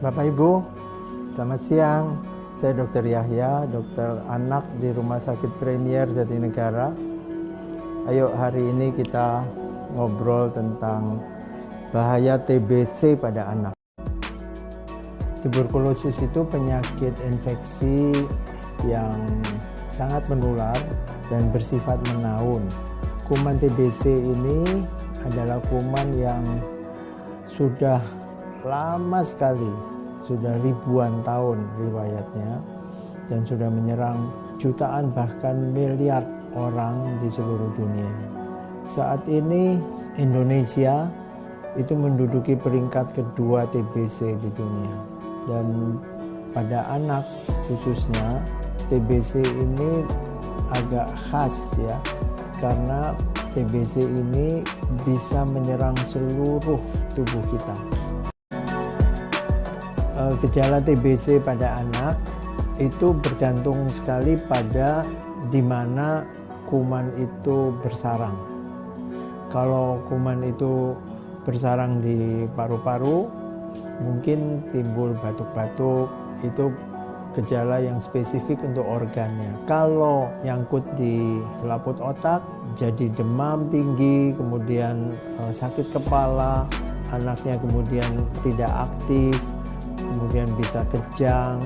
Bapak Ibu, selamat siang. Saya Dr. Yahya, dokter anak di Rumah Sakit Premier Jatinegara. Ayo hari ini kita ngobrol tentang bahaya TBC pada anak. Tuberkulosis itu penyakit infeksi yang sangat menular dan bersifat menaun. Kuman TBC ini adalah kuman yang sudah lama sekali, sudah ribuan tahun riwayatnya, dan sudah menyerang jutaan bahkan miliar orang di seluruh dunia. Saat ini Indonesia itu menduduki peringkat kedua TBC di dunia, dan pada anak khususnya TBC ini agak khas ya, karena TBC ini bisa menyerang seluruh tubuh kita. Gejala TBC pada anak itu bergantung sekali pada di mana kuman itu bersarang. Kalau kuman itu bersarang di paru-paru, mungkin timbul batuk-batuk, itu gejala yang spesifik untuk organnya. Kalau nyangkut di selaput otak, jadi demam tinggi, kemudian sakit kepala, anaknya kemudian tidak aktif, kemudian bisa kejang,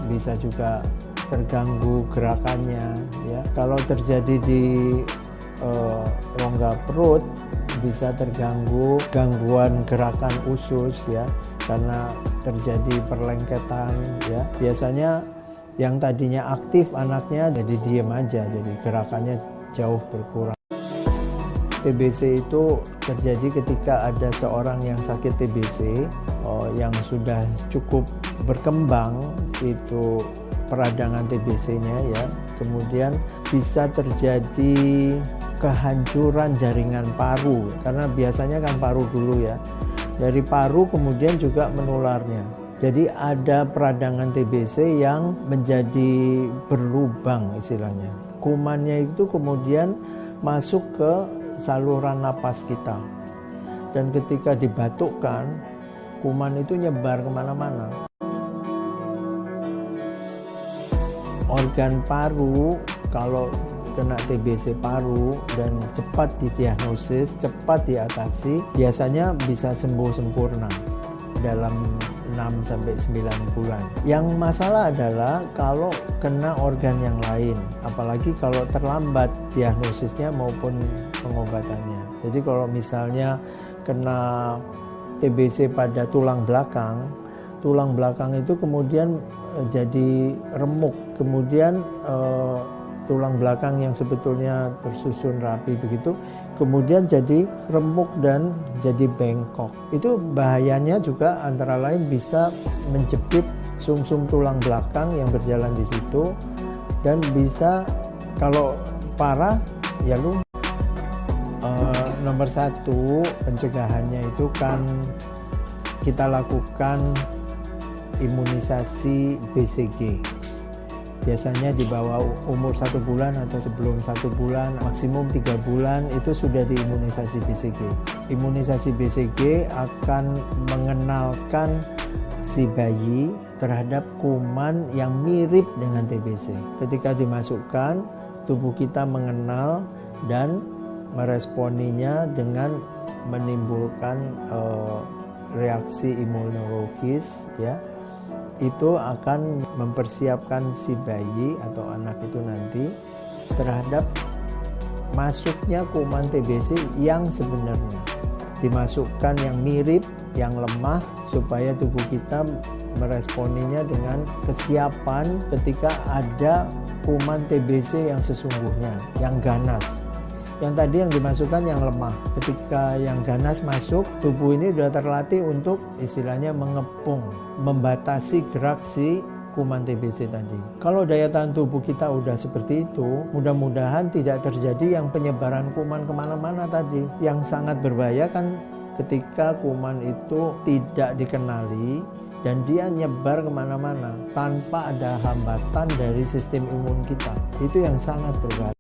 bisa juga terganggu gerakannya ya. Kalau terjadi di rongga perut, bisa terganggu gangguan gerakan usus ya, karena terjadi perlengketan ya. Biasanya yang tadinya aktif anaknya jadi diam aja, jadi gerakannya jauh berkurang. TBC itu terjadi ketika ada seorang yang sakit TBC yang sudah cukup berkembang, itu peradangan TBC-nya ya, kemudian bisa terjadi kehancuran jaringan paru, karena biasanya kan paru dulu ya, dari paru kemudian juga menularnya. Jadi ada peradangan TBC yang menjadi berlubang istilahnya. Kumannya itu kemudian masuk ke saluran napas kita, dan ketika dibatukkan, kuman itu nyebar kemana-mana. Organ paru kalau kena TBC paru dan cepat didiagnosis, cepat diatasi, biasanya bisa sembuh sempurna dalam 6-9 bulan. Yang masalah adalah kalau kena organ yang lain, apalagi kalau terlambat diagnosisnya maupun pengobatannya. Jadi kalau misalnya kena TBC pada tulang belakang itu kemudian jadi remuk, kemudian tulang belakang yang sebetulnya tersusun rapi begitu, kemudian jadi remuk dan jadi bengkok. Itu bahayanya juga antara lain bisa menjepit sumsum tulang belakang yang berjalan di situ, dan bisa kalau parah ya lu nomor satu pencegahannya itu kan kita lakukan imunisasi BCG. Biasanya di bawah umur 1 bulan atau sebelum 1 bulan, maksimum 3 bulan itu sudah diimunisasi BCG. Imunisasi BCG akan mengenalkan si bayi terhadap kuman yang mirip dengan TBC. Ketika dimasukkan, tubuh kita mengenal dan meresponinya dengan menimbulkan reaksi imunologis ya. Itu akan mempersiapkan si bayi atau anak itu nanti terhadap masuknya kuman TBC yang sebenarnya. Dimasukkan yang mirip, yang lemah, supaya tubuh kita meresponinya dengan kesiapan ketika ada kuman TBC yang sesungguhnya, yang ganas. Yang tadi yang dimasukkan yang lemah. Ketika yang ganas masuk, tubuh ini sudah terlatih untuk istilahnya mengepung, membatasi gerak si kuman TBC tadi. Kalau daya tahan tubuh kita udah seperti itu, mudah-mudahan tidak terjadi yang penyebaran kuman kemana-mana tadi. Yang sangat berbahaya kan ketika kuman itu tidak dikenali dan dia nyebar kemana-mana tanpa ada hambatan dari sistem imun kita. Itu yang sangat berbahaya.